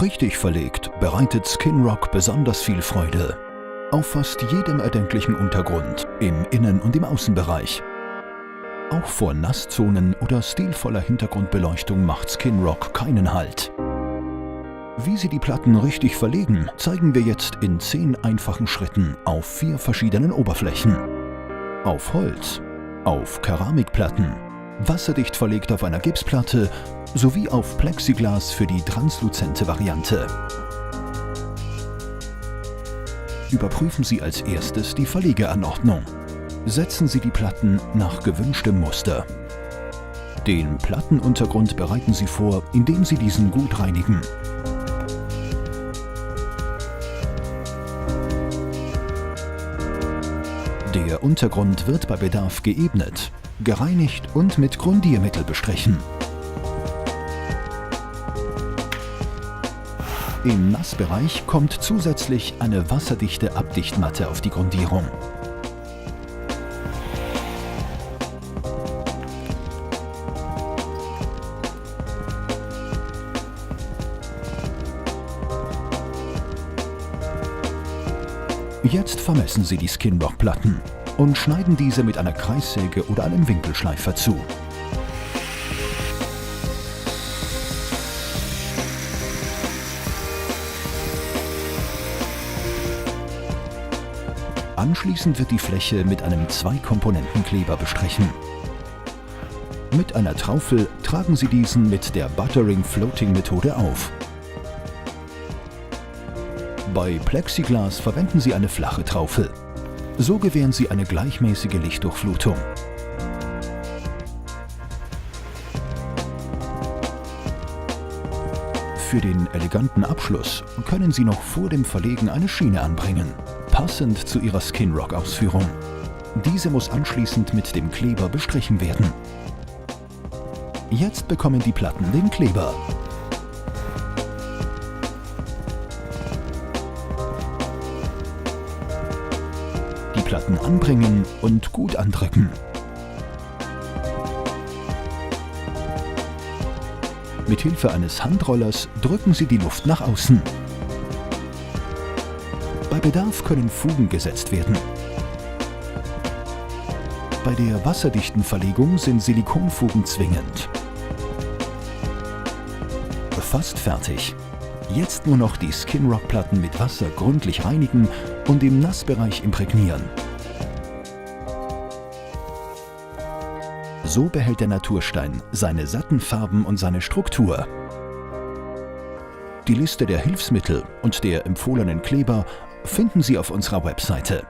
Richtig verlegt bereitet Skinrock besonders viel Freude. Auf fast jedem erdenklichen Untergrund, im Innen- und im Außenbereich. Auch vor Nasszonen oder stilvoller Hintergrundbeleuchtung macht Skinrock keinen Halt. Wie Sie die Platten richtig verlegen, zeigen wir jetzt in 10 einfachen Schritten auf 4 verschiedenen Oberflächen. Auf Holz, auf Keramikplatten, wasserdicht verlegt auf einer Gipsplatte sowie auf Plexiglas für die transluzente Variante. Überprüfen Sie als erstes die Verlegeanordnung. Setzen Sie die Platten nach gewünschtem Muster. Den Plattenuntergrund bereiten Sie vor, indem Sie diesen gut reinigen. Der Untergrund wird bei Bedarf geebnet, gereinigt und mit Grundiermittel bestrichen. Im Nassbereich kommt zusätzlich eine wasserdichte Abdichtmatte auf die Grundierung. Jetzt vermessen Sie die Skinrock-Platten und schneiden diese mit einer Kreissäge oder einem Winkelschleifer zu. Anschließend wird die Fläche mit einem 2-Komponenten-Kleber bestrichen. Mit einer Traufe tragen Sie diesen mit der Buttering-Floating-Methode auf. Bei Plexiglas verwenden Sie eine flache Traufe. So gewähren Sie eine gleichmäßige Lichtdurchflutung. Für den eleganten Abschluss können Sie noch vor dem Verlegen eine Schiene anbringen, passend zu Ihrer Skinrock-Ausführung. Diese muss anschließend mit dem Kleber bestrichen werden. Jetzt bekommen die Platten den Kleber. Die Platten anbringen und gut andrücken. Mit Hilfe eines Handrollers drücken Sie die Luft nach außen. Bei Bedarf können Fugen gesetzt werden. Bei der wasserdichten Verlegung sind Silikonfugen zwingend. Fast fertig. Jetzt nur noch die Skinrock-Platten mit Wasser gründlich reinigen und im Nassbereich imprägnieren. So behält der Naturstein seine satten Farben und seine Struktur. Die Liste der Hilfsmittel und der empfohlenen Kleber finden Sie auf unserer Webseite.